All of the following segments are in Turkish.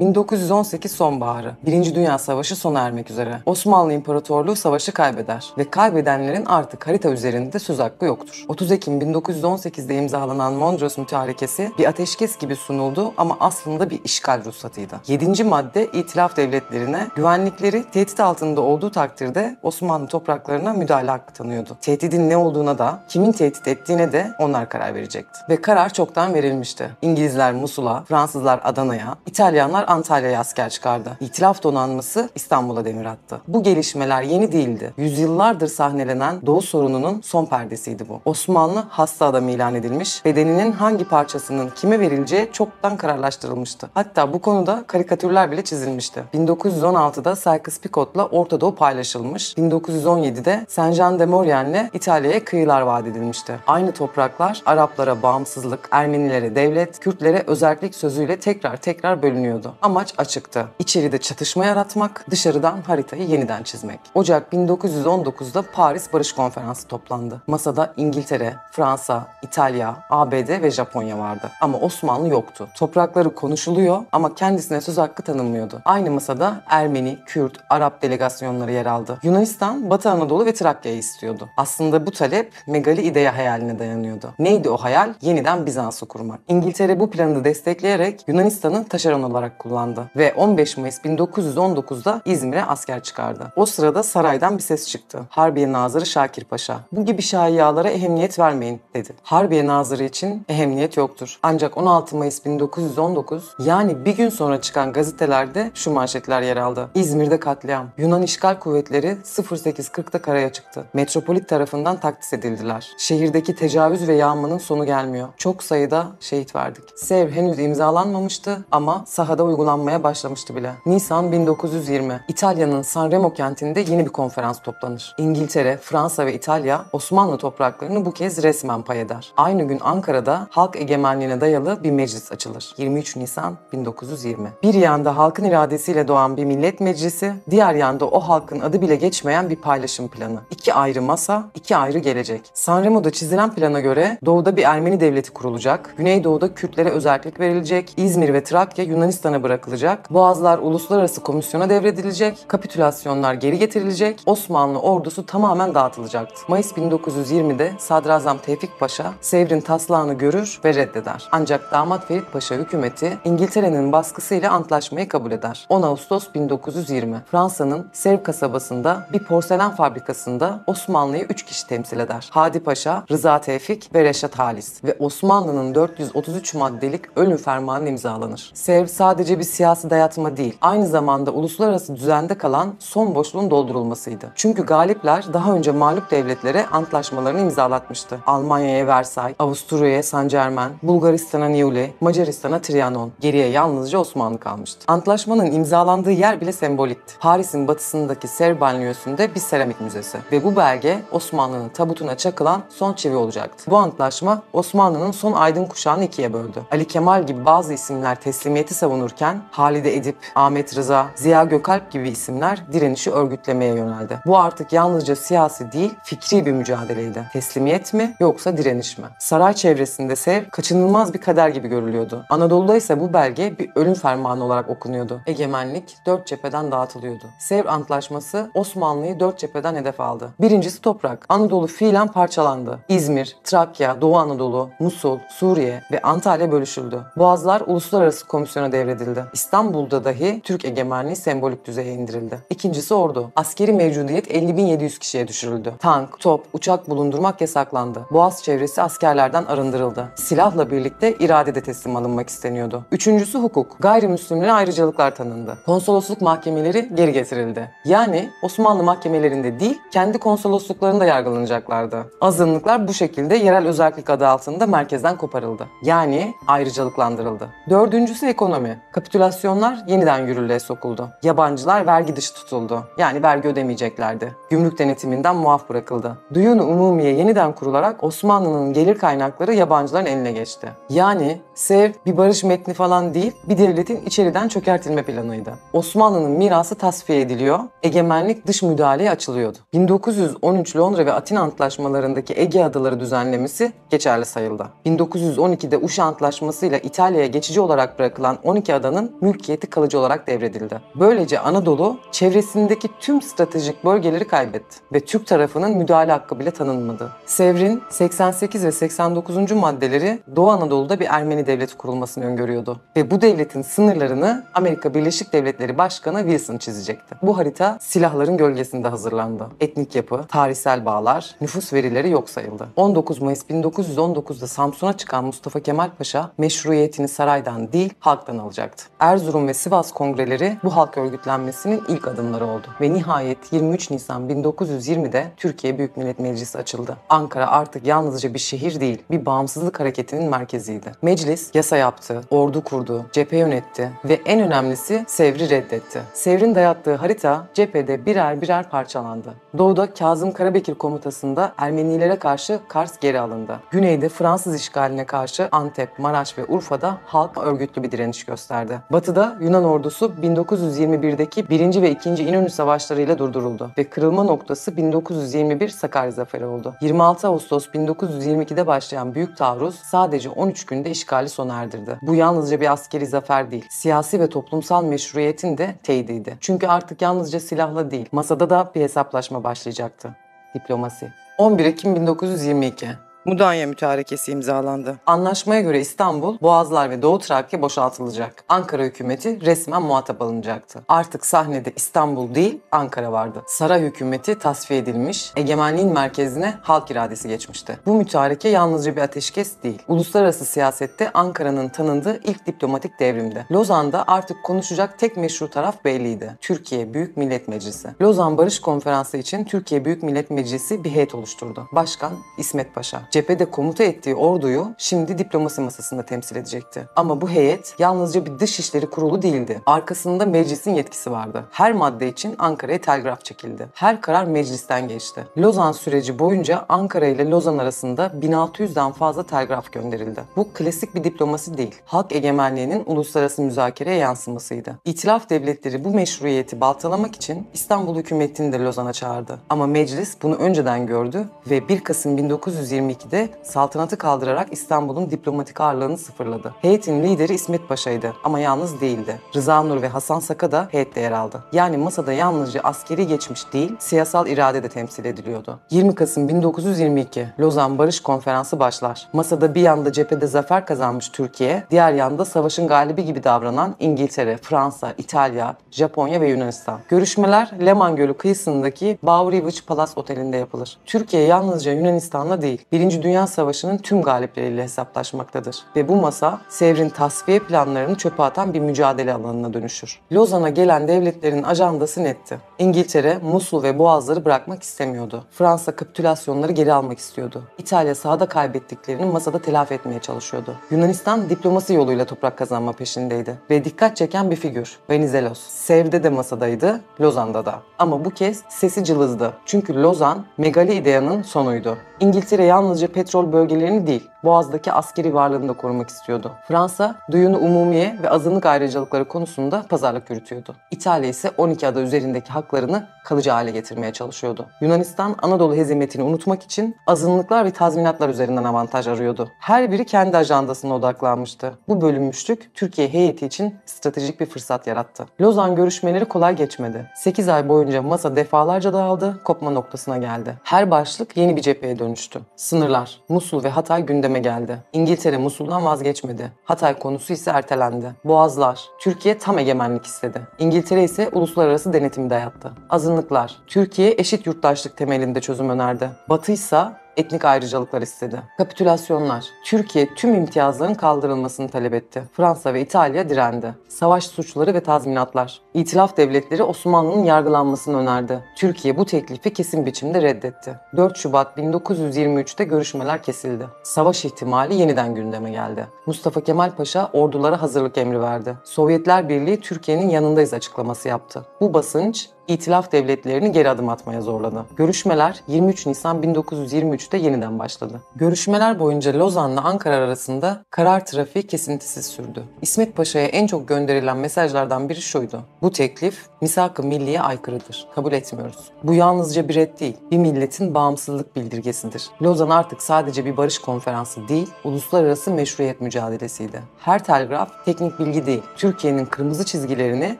1918 sonbaharı. Birinci Dünya Savaşı sona ermek üzere. Osmanlı İmparatorluğu savaşı kaybeder ve kaybedenlerin artık harita üzerinde söz hakkı yoktur. 30 Ekim 1918'de imzalanan Mondros Mütarekesi bir ateşkes gibi sunuldu ama aslında bir işgal ruhsatıydı. 7. madde İtilaf devletlerine güvenlikleri tehdit altında olduğu takdirde Osmanlı topraklarına müdahale hakkı tanıyordu. Tehdidin ne olduğuna da, kimin tehdit ettiğine de onlar karar verecekti. Ve karar çoktan verilmişti. İngilizler Musul'a, Fransızlar Adana'ya, İtalyanlar Antalya'ya asker çıkardı. İtilaf donanması İstanbul'a demir attı. Bu gelişmeler yeni değildi. Yüzyıllardır sahnelenen Doğu sorununun son perdesiydi bu. Osmanlı hasta adam ilan edilmiş, bedeninin hangi parçasının kime verileceği çoktan kararlaştırılmıştı. Hatta bu konuda karikatürler bile çizilmişti. 1916'da Sykes-Picot'la Orta Doğu paylaşılmış, 1917'de Saint-Jean-de-Maurien'le İtalya'ya kıyılar vaat edilmişti. Aynı topraklar Araplara bağımsızlık, Ermenilere devlet, Kürtlere özerklik sözüyle tekrar bölünüyordu. Amaç açıktı. İçeride çatışma yaratmak, dışarıdan haritayı yeniden çizmek. Ocak 1919'da Paris Barış Konferansı toplandı. Masada İngiltere, Fransa, İtalya, ABD ve Japonya vardı. Ama Osmanlı yoktu. Toprakları konuşuluyor ama kendisine söz hakkı tanınmıyordu. Aynı masada Ermeni, Kürt, Arap delegasyonları yer aldı. Yunanistan, Batı Anadolu ve Trakya'yı istiyordu. Aslında bu talep Megali İdea hayaline dayanıyordu. Neydi o hayal? Yeniden Bizans'ı kurmak. İngiltere bu planı destekleyerek Yunanistan'ı taşeron olarak kullandı ve 15 Mayıs 1919'da İzmir'e asker çıkardı. O sırada saraydan bir ses çıktı. Harbiye Nazırı Şakir Paşa, bu gibi şaiyalara ehemmiyet vermeyin dedi. Harbiye Nazırı için ehemmiyet yoktur. Ancak 16 Mayıs 1919, yani bir gün sonra çıkan gazetelerde şu manşetler yer aldı. İzmir'de katliam. Yunan işgal kuvvetleri 08.40'da karaya çıktı. Metropolit tarafından takdis edildiler. Şehirdeki tecavüz ve yağmanın sonu gelmiyor. Çok sayıda şehit verdik. Sevr henüz imzalanmamıştı ama sahada uygulanmaya başlamıştı bile. Nisan 1920. İtalya'nın Sanremo kentinde yeni bir konferans toplanır. İngiltere, Fransa ve İtalya Osmanlı topraklarını bu kez resmen pay eder. Aynı gün Ankara'da halk egemenliğine dayalı bir meclis açılır. 23 Nisan 1920. Bir yanda halkın iradesiyle doğan bir millet meclisi, diğer yanda o halkın adı bile geçmeyen bir paylaşım planı. İki ayrı masa, iki ayrı gelecek. Sanremo'da çizilen plana göre doğuda bir Ermeni devleti kurulacak, Güneydoğu'da Kürtlere özerklik verilecek, İzmir ve Trakya Yunanistan'a bırakılacak, Boğazlar Uluslararası Komisyon'a devredilecek, kapitülasyonlar geri getirilecek, Osmanlı ordusu tamamen dağıtılacaktı. Mayıs 1920'de Sadrazam Tevfik Paşa Sevr'in taslağını görür ve reddeder. Ancak damat Ferit Paşa hükümeti İngiltere'nin baskısıyla antlaşmayı kabul eder. 10 Ağustos 1920. Fransa'nın Sevr kasabasında bir porselen fabrikasında Osmanlı'yı 3 kişi temsil eder. Hadi Paşa, Rıza Tevfik ve Reşat Halis ve Osmanlı'nın 433 maddelik ölüm fermanı imzalanır. Sevr sadece bir siyasi dayatma değil, aynı zamanda uluslararası düzende kalan son boşluğun doldurulmasıydı. Çünkü galipler daha önce mağlup devletlere antlaşmalarını imzalatmıştı. Almanya'ya Versay, Avusturya'ya Saint Germain, Bulgaristan'a Niuli, Macaristan'a Trianon. Geriye yalnızca Osmanlı kalmıştı. Antlaşmanın imzalandığı yer bile sembolikti. Paris'in batısındaki Sevr banliyösünde bir seramik müzesi ve bu belge Osmanlı'nın tabutuna çakılan son çivi olacaktı. Bu antlaşma Osmanlı'nın son aydın kuşağını ikiye böldü. Ali Kemal gibi bazı isimler teslimiyeti savunurken Halide Edip, Ahmet Rıza, Ziya Gökalp gibi isimler direnişi örgütlemeye yöneldi. Bu artık yalnızca siyasi değil, fikri bir mücadeleydi. Teslimiyet mi yoksa direniş mi? Saray çevresinde Sevr kaçınılmaz bir kader gibi görülüyordu. Anadolu'da ise bu belge bir ölüm fermanı olarak okunuyordu. Egemenlik dört cepheden dağıtılıyordu. Sevr Antlaşması Osmanlı'yı dört cepheden hedef aldı. Birincisi toprak. Anadolu fiilen parçalandı. İzmir, Trakya, Doğu Anadolu, Musul, Suriye ve Antalya bölüşüldü. Boğazlar Uluslararası Komisyon'a devredildi. İstanbul'da dahi Türk egemenliği sembolik düzeye indirildi. İkincisi ordu. Askeri mevcudiyet 50.700 kişiye düşürüldü. Tank, top, uçak bulundurmak yasaklandı. Boğaz çevresi askerlerden arındırıldı. Silahla birlikte irade de teslim alınmak isteniyordu. Üçüncüsü hukuk. Gayrimüslimlere ayrıcalıklar tanındı. Konsolosluk mahkemeleri geri getirildi. Yani Osmanlı mahkemelerinde değil, kendi konsolosluklarında yargılanacaklardı. Azınlıklar bu şekilde yerel özerklik adı altında merkezden koparıldı. Yani ayrıcalıklandırıldı. Dördüncüsü ekonomi. Kapitülasyonlar yeniden yürürlüğe sokuldu. Yabancılar vergi dışı tutuldu. Yani vergi ödemeyeceklerdi. Gümrük denetiminden muaf bırakıldı. Duyun-u Umumiye yeniden kurularak Osmanlı'nın gelir kaynakları yabancıların eline geçti. Yani Sevr bir barış metni falan değil, bir devletin içeriden çökertilme planıydı. Osmanlı'nın mirası tasfiye ediliyor, egemenlik dış müdahaleye açılıyordu. 1913 Londra ve Atina Antlaşmalarındaki Ege Adaları düzenlemesi geçerli sayıldı. 1912'de Uşa Antlaşması'yla İtalya'ya geçici olarak bırakılan 12 adanın Yarımada'nın mülkiyeti kalıcı olarak devredildi. Böylece Anadolu çevresindeki tüm stratejik bölgeleri kaybetti ve Türk tarafının müdahale hakkı bile tanınmadı. Sevr'in 88 ve 89. maddeleri Doğu Anadolu'da bir Ermeni devleti kurulmasını öngörüyordu ve bu devletin sınırlarını Amerika Birleşik Devletleri Başkanı Wilson çizecekti. Bu harita silahların gölgesinde hazırlandı. Etnik yapı, tarihsel bağlar, nüfus verileri yok sayıldı. 19 Mayıs 1919'da Samsun'a çıkan Mustafa Kemal Paşa meşruiyetini saraydan değil halktan alacaktı. Erzurum ve Sivas kongreleri bu halk örgütlenmesinin ilk adımları oldu ve nihayet 23 Nisan 1920'de Türkiye Büyük Millet Meclisi açıldı. Ankara artık yalnızca bir şehir değil, bir bağımsızlık hareketinin merkeziydi. Meclis yasa yaptı, ordu kurdu, cephe yönetti ve en önemlisi Sevr'i reddetti. Sevr'in dayattığı harita cephede birer birer parçalandı. Doğuda Kazım Karabekir komutasında Ermenilere karşı Kars geri alındı. Güneyde Fransız işgaline karşı Antep, Maraş ve Urfa'da halk örgütlü bir direniş gösterdi. Batıda Yunan ordusu 1921'deki 1. ve 2. İnönü Savaşları'yla durduruldu ve kırılma noktası 1921 Sakarya Zaferi oldu. 26 Ağustos 1922'de başlayan Büyük Taarruz sadece 13 günde işgali sona erdirdi. Bu yalnızca bir askeri zafer değil, siyasi ve toplumsal meşruiyetin de teyidiydi. Çünkü artık yalnızca silahla değil, masada da bir hesaplaşma başlayacaktı. Diplomasi. 11 Ekim 1922 Mudanya Mütarekesi imzalandı. Anlaşmaya göre İstanbul, Boğazlar ve Doğu Trakya boşaltılacak. Ankara hükümeti resmen muhatap alınacaktı. Artık sahnede İstanbul değil, Ankara vardı. Saray hükümeti tasfiye edilmiş, egemenliğin merkezine halk iradesi geçmişti. Bu mütareke yalnızca bir ateşkes değil, uluslararası siyasette Ankara'nın tanındığı ilk diplomatik devrimdi. Lozan'da artık konuşacak tek meşru taraf belliydi. Türkiye Büyük Millet Meclisi. Lozan Barış Konferansı için Türkiye Büyük Millet Meclisi bir heyet oluşturdu. Başkan İsmet Paşa. Cephede komuta ettiği orduyu şimdi diplomasi masasında temsil edecekti. Ama bu heyet yalnızca bir dışişleri kurulu değildi. Arkasında meclisin yetkisi vardı. Her madde için Ankara'ya telgraf çekildi. Her karar meclisten geçti. Lozan süreci boyunca Ankara ile Lozan arasında 1600'den fazla telgraf gönderildi. Bu klasik bir diplomasi değil. Halk egemenliğinin uluslararası müzakereye yansımasıydı. İtilaf devletleri bu meşruiyeti baltalamak için İstanbul hükümetini de Lozan'a çağırdı. Ama meclis bunu önceden gördü ve 1 Kasım 1922'de saltanatı kaldırarak İstanbul'un diplomatik ağırlığını sıfırladı. Heyetin lideri İsmet Paşa'ydı ama yalnız değildi. Rıza Nur ve Hasan Saka da heyette yer aldı. Yani masada yalnızca askeri geçmiş değil, siyasal irade de temsil ediliyordu. 20 Kasım 1922 Lozan Barış Konferansı başlar. Masada bir yanda cephede zafer kazanmış Türkiye, diğer yanda savaşın galibi gibi davranan İngiltere, Fransa, İtalya, Japonya ve Yunanistan. Görüşmeler Leman Gölü kıyısındaki Bowrivage Palace Oteli'nde yapılır. Türkiye yalnızca Yunanistan'la değil, Birinci Dünya Savaşı'nın tüm galipleriyle hesaplaşmaktadır. Ve bu masa Sevr'in tasfiye planlarını çöpe atan bir mücadele alanına dönüşür. Lozan'a gelen devletlerin ajandası netti. İngiltere, Musul ve Boğazları bırakmak istemiyordu. Fransa kapitülasyonları geri almak istiyordu. İtalya sahada kaybettiklerini masada telafi etmeye çalışıyordu. Yunanistan diplomasi yoluyla toprak kazanma peşindeydi. Ve dikkat çeken bir figür, Venizelos. Sevr'de de masadaydı, Lozan'da da. Ama bu kez sesi cılızdı. Çünkü Lozan, Megali İdea'nın sonuydu. İngiltere yalnızca petrol bölgelerini değil, Boğaz'daki askeri varlığını da korumak istiyordu. Fransa, duyunu umumiye ve azınlık ayrıcalıkları konusunda pazarlık yürütüyordu. İtalya ise 12 ada üzerindeki haklarını kalıcı hale getirmeye çalışıyordu. Yunanistan, Anadolu hezimetini unutmak için azınlıklar ve tazminatlar üzerinden avantaj arıyordu. Her biri kendi ajandasına odaklanmıştı. Bu bölünmüşlük Türkiye heyeti için stratejik bir fırsat yarattı. Lozan görüşmeleri kolay geçmedi. 8 ay boyunca masa defalarca dağıldı, kopma noktasına geldi. Her başlık yeni bir cepheye dönüştü. Sınırlar, Musul ve Hatay gündeme geldi. İngiltere Musul'dan vazgeçmedi. Hatay konusu ise ertelendi. Boğazlar, Türkiye tam egemenlik istedi. İngiltere ise uluslararası denetimi dayattı. Azınlıklar, Türkiye eşit yurttaşlık temelinde çözüm önerdi. Batı ise etnik ayrıcalıklar istedi. Kapitülasyonlar. Türkiye tüm imtiyazların kaldırılmasını talep etti. Fransa ve İtalya direndi. Savaş suçları ve tazminatlar. İtilaf devletleri Osmanlı'nın yargılanmasını önerdi. Türkiye bu teklifi kesin biçimde reddetti. 4 Şubat 1923'te görüşmeler kesildi. Savaş ihtimali yeniden gündeme geldi. Mustafa Kemal Paşa ordulara hazırlık emri verdi. Sovyetler Birliği Türkiye'nin yanındayız açıklaması yaptı. Bu basınç İtilaf devletlerini geri adım atmaya zorladı. Görüşmeler 23 Nisan 1923'te yeniden başladı. Görüşmeler boyunca Lozan'la Ankara arasında karar trafiği kesintisiz sürdü. İsmet Paşa'ya en çok gönderilen mesajlardan biri şuydu: bu teklif misak-ı milliye aykırıdır. Kabul etmiyoruz. Bu yalnızca bir ret değil, bir milletin bağımsızlık bildirgesidir. Lozan artık sadece bir barış konferansı değil, uluslararası meşruiyet mücadelesiydi. Her telgraf teknik bilgi değil, Türkiye'nin kırmızı çizgilerini,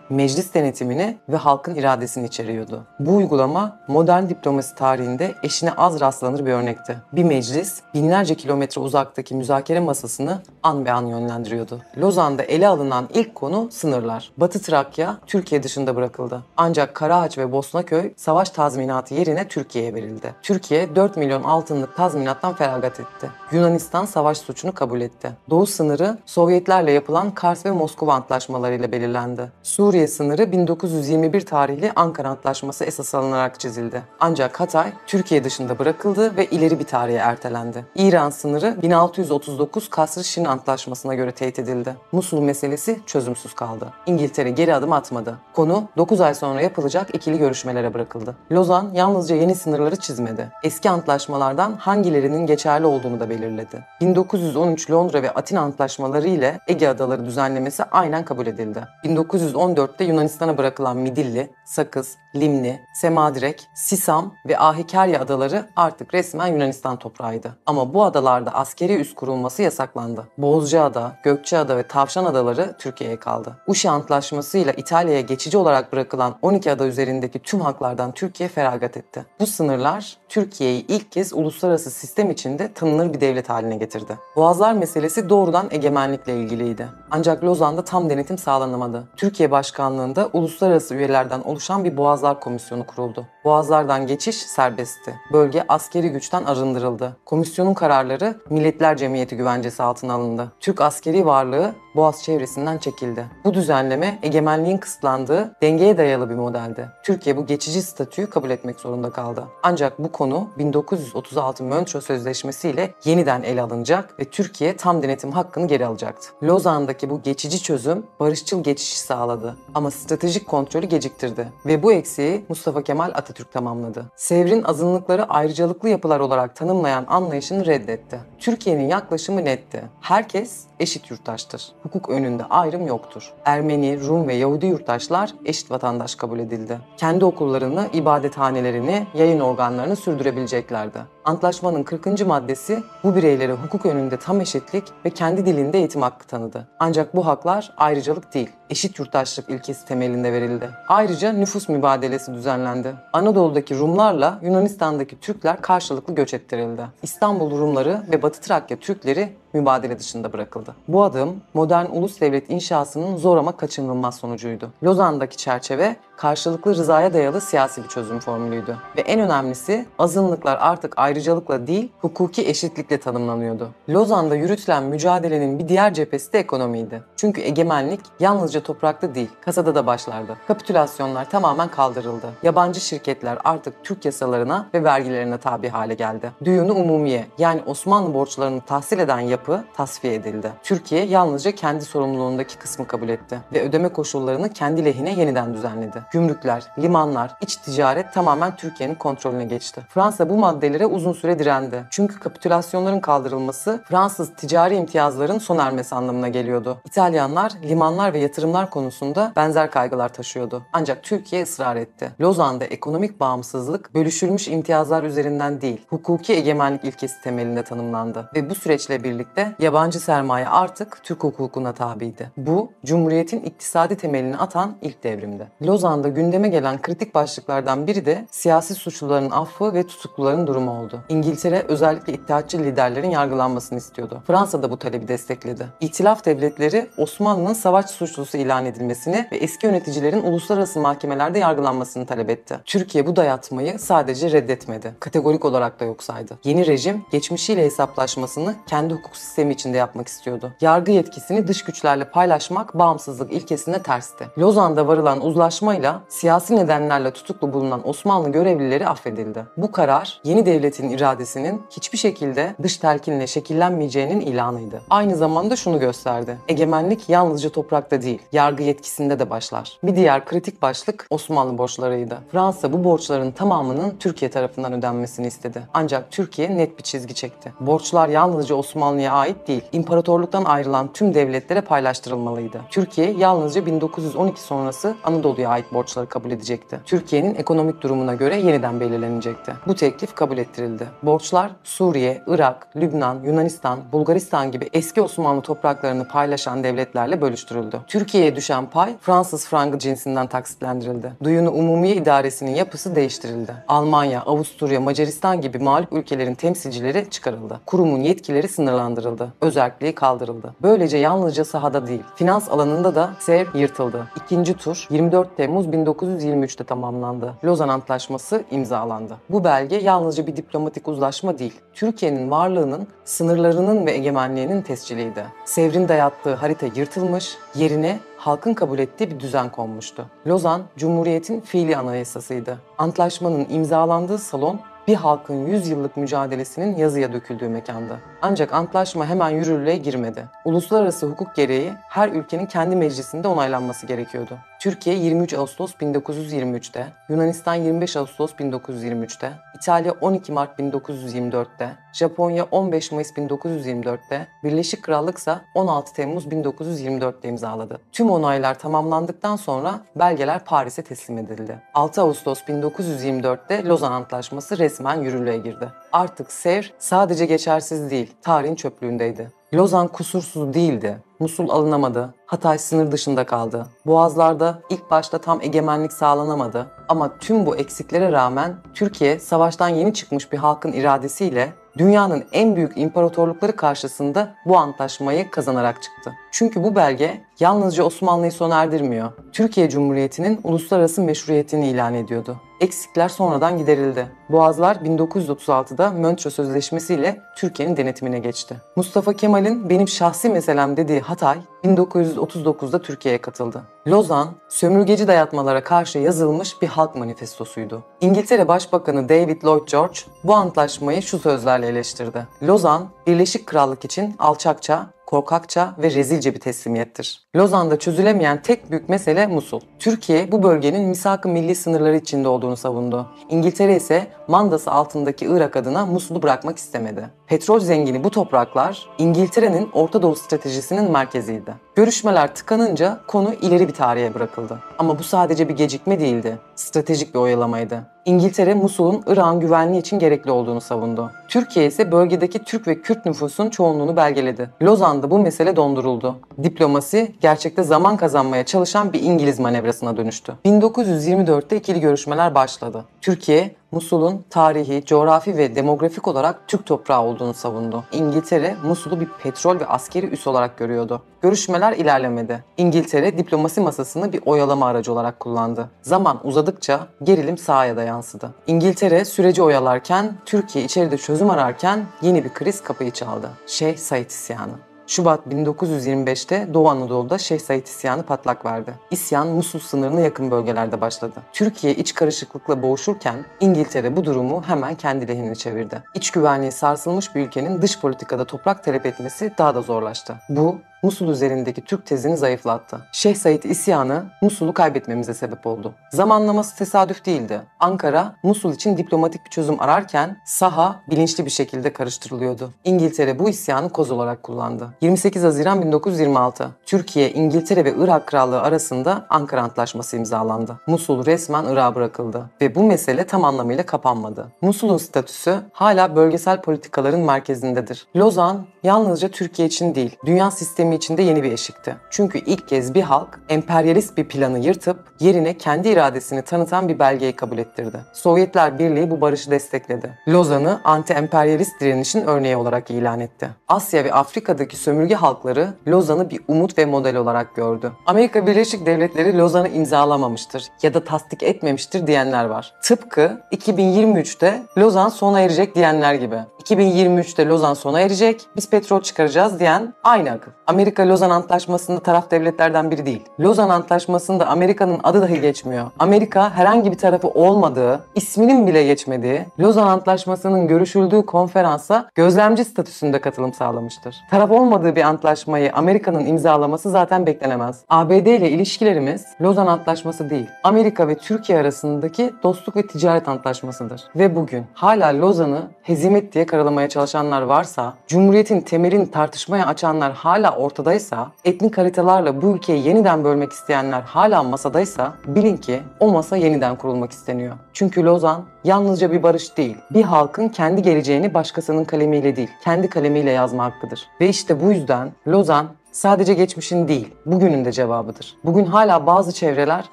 meclis denetimini ve halkın iradesini içeriyordu. Bu uygulama modern diplomasi tarihinde eşine az rastlanır bir örnekti. Bir meclis binlerce kilometre uzaktaki müzakere masasını an be an yönlendiriyordu. Lozan'da ele alınan ilk konu sınırlar. Batı Trakya Türkiye dışında bırakıldı. Ancak Karaağaç ve Bosnaköy savaş tazminatı yerine Türkiye'ye verildi. Türkiye 4 milyon altınlık tazminattan feragat etti. Yunanistan savaş suçunu kabul etti. Doğu sınırı Sovyetlerle yapılan Kars ve Moskova antlaşmalarıyla belirlendi. Suriye sınırı 1921 tarihli Ankara Antlaşması esas alınarak çizildi. Ancak Hatay Türkiye dışında bırakıldı ve ileri bir tarihe ertelendi. İran sınırı 1639 Kasr-ı-Şin Antlaşması'na göre teyit edildi. Musul meselesi çözümsüz kaldı. İngiltere geri adım atmadı. Konu 9 ay sonra yapılacak ikili görüşmelere bırakıldı. Lozan yalnızca yeni sınırları çizmedi. Eski antlaşmalardan hangilerinin geçerli olduğunu da belirledi. 1913 Londra ve Atina antlaşmaları ile Ege Adaları düzenlemesi aynen kabul edildi. 1914'te Yunanistan'a bırakılan Midilli, Sakız, Limni, Semadirek, Sisam ve Ahikerya adaları artık resmen Yunanistan toprağıydı. Ama bu adalarda askeri üs kurulması yasaklandı. Bozcaada, Gökçeada ve Tavşan adaları Türkiye'ye kaldı. Uşi Antlaşması'yla İtalya'ya geçici olarak bırakılan 12 ada üzerindeki tüm haklardan Türkiye feragat etti. Bu sınırlar Türkiye'yi ilk kez uluslararası sistem içinde tanınır bir devlet haline getirdi. Boğazlar meselesi doğrudan egemenlikle ilgiliydi. Ancak Lozan'da tam denetim sağlanamadı. Türkiye başkanlığında uluslararası üyelerden oluşan bir Boğazlar Komisyonu kuruldu. Boğazlardan geçiş serbestti. Bölge askeri güçten arındırıldı. Komisyonun kararları Milletler Cemiyeti güvencesi altına alındı. Türk askeri varlığı Boğaz çevresinden çekildi. Bu düzenleme egemenliğin kısıtlandığı, dengeye dayalı bir modeldi. Türkiye bu geçici statüyü kabul etmek zorunda kaldı. Ancak bu konu 1936 Montreux Sözleşmesi ile yeniden ele alınacak ve Türkiye tam denetim hakkını geri alacaktı. Lozan'daki bu geçici çözüm barışçıl geçişi sağladı ama stratejik kontrolü geciktirdi ve bu eksiği Mustafa Kemal Atatürk tamamladı. Sevr'in azınlıkları ayrıcalıklı yapılar olarak tanımlayan anlayışını reddetti. Türkiye'nin yaklaşımı netti. Herkes eşit yurttaştır. Hukuk önünde ayrım yoktur. Ermeni, Rum ve Yahudi yurttaşlar eşit vatandaş kabul edildi. Kendi okullarını, ibadethanelerini, yayın organlarını sürdürebileceklerdi. Antlaşmanın 40. maddesi bu bireylere hukuk önünde tam eşitlik ve kendi dilinde eğitim hakkı tanıdı. Ancak bu haklar ayrıcalık değil, eşit yurttaşlık ilkesi temelinde verildi. Ayrıca nüfus mübadelesi düzenlendi. Anadolu'daki Rumlarla Yunanistan'daki Türkler karşılıklı göç ettirildi. İstanbul Rumları ve Batı Trakya Türkleri mübadele dışında bırakıldı. Bu adım modern ulus devlet inşasının zor ama kaçınılmaz sonucuydu. Lozan'daki çerçeve karşılıklı rızaya dayalı siyasi bir çözüm formülüydü. Ve en önemlisi azınlıklar artık ayrıcalıkla değil, hukuki eşitlikle tanımlanıyordu. Lozan'da yürütülen mücadelenin bir diğer cephesi de ekonomiydi. Çünkü egemenlik yalnızca toprakta değil, kasada da başlardı. Kapitülasyonlar tamamen kaldırıldı. Yabancı şirketler artık Türk yasalarına ve vergilerine tabi hale geldi. Düğünü umumiye, yani Osmanlı borçlarını tahsil eden yapı tasfiye edildi. Türkiye yalnızca kendi sorumluluğundaki kısmı kabul etti ve ödeme koşullarını kendi lehine yeniden düzenledi. Gümrükler, limanlar, iç ticaret tamamen Türkiye'nin kontrolüne geçti. Fransa bu maddelere uzun süre direndi. Çünkü kapitülasyonların kaldırılması Fransız ticari imtiyazların sona ermesi anlamına geliyordu. İtalyanlar limanlar ve yatırımlar konusunda benzer kaygılar taşıyordu. Ancak Türkiye ısrar etti. Lozan'da ekonomik bağımsızlık bölüşülmüş imtiyazlar üzerinden değil, hukuki egemenlik ilkesi temelinde tanımlandı ve bu süreçle birlikte yabancı sermaye artık Türk hukukuna tabiydi. Bu, Cumhuriyet'in iktisadi temelini atan ilk devrimdi. Lozan'da gündeme gelen kritik başlıklardan biri de siyasi suçluların affı ve tutukluların durumu oldu. İngiltere özellikle İttihatçı liderlerin yargılanmasını istiyordu. Fransa da bu talebi destekledi. İtilaf devletleri Osmanlı'nın savaş suçlusu ilan edilmesini ve eski yöneticilerin uluslararası mahkemelerde yargılanmasını talep etti. Türkiye bu dayatmayı sadece reddetmedi, kategorik olarak da yok saydı. Yeni rejim geçmişiyle hesaplaşmasını kendi hukuk sistemi içinde yapmak istiyordu. Yargı yetkisini dış güçlerle paylaşmak bağımsızlık ilkesine tersti. Lozan'da varılan uzlaşmayla siyasi nedenlerle tutuklu bulunan Osmanlı görevlileri affedildi. Bu karar yeni devletin Cumhuriyeti'nin iradesinin hiçbir şekilde dış telkinle şekillenmeyeceğinin ilanıydı. Aynı zamanda şunu gösterdi: egemenlik yalnızca toprakta değil, yargı yetkisinde de başlar. Bir diğer kritik başlık Osmanlı borçlarıydı. Fransa bu borçların tamamının Türkiye tarafından ödenmesini istedi. Ancak Türkiye net bir çizgi çekti. Borçlar yalnızca Osmanlı'ya ait değil, imparatorluktan ayrılan tüm devletlere paylaştırılmalıydı. Türkiye yalnızca 1912 sonrası Anadolu'ya ait borçları kabul edecekti. Türkiye'nin ekonomik durumuna göre yeniden belirlenecekti. Bu teklif kabul ettirildi. Borçlar Suriye, Irak, Lübnan, Yunanistan, Bulgaristan gibi eski Osmanlı topraklarını paylaşan devletlerle bölüştürüldü. Türkiye'ye düşen pay Fransız frangı cinsinden taksitlendirildi. Duyunu Umumiye İdaresi'nin yapısı değiştirildi. Almanya, Avusturya, Macaristan gibi mağlup ülkelerin temsilcileri çıkarıldı. Kurumun yetkileri sınırlandırıldı. Özerkliği kaldırıldı. Böylece yalnızca sahada değil, finans alanında da Sevr yırtıldı. İkinci tur 24 Temmuz 1923'te tamamlandı. Lozan Antlaşması imzalandı. Bu belge yalnızca bir diplomatik uzlaşma değil, Türkiye'nin varlığının, sınırlarının ve egemenliğinin tesciliydi. Sevr'in dayattığı harita yırtılmış, yerine halkın kabul ettiği bir düzen konmuştu. Lozan, Cumhuriyet'in fiili anayasasıydı. Antlaşmanın imzalandığı salon, bir halkın 100 yıllık mücadelesinin yazıya döküldüğü mekandı. Ancak antlaşma hemen yürürlüğe girmedi. Uluslararası hukuk gereği her ülkenin kendi meclisinde onaylanması gerekiyordu. Türkiye 23 Ağustos 1923'te, Yunanistan 25 Ağustos 1923'te, İtalya 12 Mart 1924'te, Japonya 15 Mayıs 1924'te, Birleşik Krallık ise 16 Temmuz 1924'te imzaladı. Tüm onaylar tamamlandıktan sonra belgeler Paris'e teslim edildi. 6 Ağustos 1924'te Lozan Antlaşması resmen yürürlüğe girdi. Artık Sevr sadece geçersiz değil, tarihin çöplüğündeydi. Lozan kusursuz değildi. Musul alınamadı, Hatay sınır dışında kaldı. Boğazlarda ilk başta tam egemenlik sağlanamadı. Ama tüm bu eksiklere rağmen Türkiye savaştan yeni çıkmış bir halkın iradesiyle dünyanın en büyük imparatorlukları karşısında bu antlaşmayı kazanarak çıktı. Çünkü bu belge yalnızca Osmanlı'yı sona erdirmiyor, Türkiye Cumhuriyeti'nin uluslararası meşruiyetini ilan ediyordu. Eksikler sonradan giderildi. Boğazlar 1936'da Montreux Sözleşmesi ile Türkiye'nin denetimine geçti. Mustafa Kemal'in benim şahsi meselem dediği Hatay, 1939'da Türkiye'ye katıldı. Lozan, sömürgeci dayatmalara karşı yazılmış bir halk manifestosuydu. İngiltere Başbakanı David Lloyd George bu antlaşmayı şu sözlerle eleştirdi: Lozan, Birleşik Krallık için alçakça, korkakça ve rezilce bir teslimiyettir. Lozan'da çözülemeyen tek büyük mesele Musul. Türkiye bu bölgenin misak-ı milli sınırları içinde olduğunu savundu. İngiltere ise mandası altındaki Irak adına Musul'u bırakmak istemedi. Petrol zengini bu topraklar İngiltere'nin Orta Doğu stratejisinin merkeziydi. Görüşmeler tıkanınca konu ileri bir tarihe bırakıldı. Ama bu sadece bir gecikme değildi, stratejik bir oyalamaydı. İngiltere, Musul'un Irak'ın güvenliği için gerekli olduğunu savundu. Türkiye ise bölgedeki Türk ve Kürt nüfusun çoğunluğunu belgeledi. Lozan'da bu mesele donduruldu. Diplomasi, gerçekte zaman kazanmaya çalışan bir İngiliz manevrasına dönüştü. 1924'te ikili görüşmeler başladı. Türkiye, Musul'un tarihi, coğrafi ve demografik olarak Türk toprağı olduğunu savundu. İngiltere, Musul'u bir petrol ve askeri üs olarak görüyordu. Görüşmeler ilerlemedi. İngiltere, diplomasi masasını bir oyalama aracı olarak kullandı. Zaman uzadıkça gerilim sahaya da yansıdı. İngiltere süreci oyalarken, Türkiye içeride çözüm ararken yeni bir kriz kapıyı çaldı: Şeyh Said isyanı. Şubat 1925'te Doğu Anadolu'da Şeyh Said isyanı patlak verdi. İsyan Musul sınırına yakın bölgelerde başladı. Türkiye iç karışıklıkla boğuşurken İngiltere bu durumu hemen kendi lehine çevirdi. İç güvenliği sarsılmış bir ülkenin dış politikada toprak talep etmesi daha da zorlaştı. Bu, Musul üzerindeki Türk tezini zayıflattı. Şeyh Said isyanı Musul'u kaybetmemize sebep oldu. Zamanlaması tesadüf değildi. Ankara, Musul için diplomatik bir çözüm ararken saha bilinçli bir şekilde karıştırılıyordu. İngiltere bu isyanı koz olarak kullandı. 28 Haziran 1926, Türkiye, İngiltere ve Irak Krallığı arasında Ankara Antlaşması imzalandı. Musul resmen Irak'a bırakıldı ve bu mesele tam anlamıyla kapanmadı. Musul'un statüsü hala bölgesel politikaların merkezindedir. Lozan yalnızca Türkiye için değil, dünya sistemi içinde yeni bir eşikti. Çünkü ilk kez bir halk emperyalist bir planı yırtıp yerine kendi iradesini tanıtan bir belgeyi kabul ettirdi. Sovyetler Birliği bu barışı destekledi. Lozan'ı anti-emperyalist direnişin örneği olarak ilan etti. Asya ve Afrika'daki sömürge halkları Lozan'ı bir umut ve model olarak gördü. Amerika Birleşik Devletleri Lozan'ı imzalamamıştır ya da tasdik etmemiştir diyenler var. Tıpkı 2023'te Lozan sona erecek diyenler gibi. 2023'te Lozan sona erecek, biz petrol çıkaracağız diyen aynı akıl. Amerika Lozan Antlaşması'nda taraf devletlerden biri değil. Lozan Antlaşması'nda Amerika'nın adı dahi geçmiyor. Amerika herhangi bir tarafı olmadığı, isminin bile geçmediği, Lozan Antlaşması'nın görüşüldüğü konferansa gözlemci statüsünde katılım sağlamıştır. Taraf olmadığı bir antlaşmayı Amerika'nın imzalaması zaten beklenemez. ABD ile ilişkilerimiz Lozan Antlaşması değil, Amerika ve Türkiye arasındaki dostluk ve ticaret antlaşmasıdır. Ve bugün hala Lozan'ı hezimet diye karalamaya çalışanlar varsa, Cumhuriyet'in temelini tartışmaya açanlar hala ortadaysa, etnik haritalarla bu ülkeyi yeniden bölmek isteyenler hala masadaysa, bilin ki o masa yeniden kurulmak isteniyor. Çünkü Lozan yalnızca bir barış değil, bir halkın kendi geleceğini başkasının kalemiyle değil, kendi kalemiyle yazma hakkıdır. Ve işte bu yüzden Lozan sadece geçmişin değil, bugünün de cevabıdır. Bugün hala bazı çevreler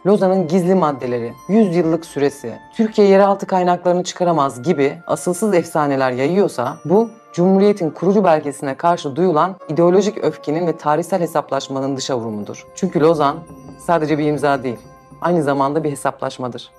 Lozan'ın gizli maddeleri, 100 yıllık süresi, Türkiye yeraltı kaynaklarını çıkaramaz gibi asılsız efsaneler yayıyorsa, bu Cumhuriyet'in kurucu belgesine karşı duyulan ideolojik öfkenin ve tarihsel hesaplaşmanın dışa vurumudur. Çünkü Lozan sadece bir imza değil, aynı zamanda bir hesaplaşmadır.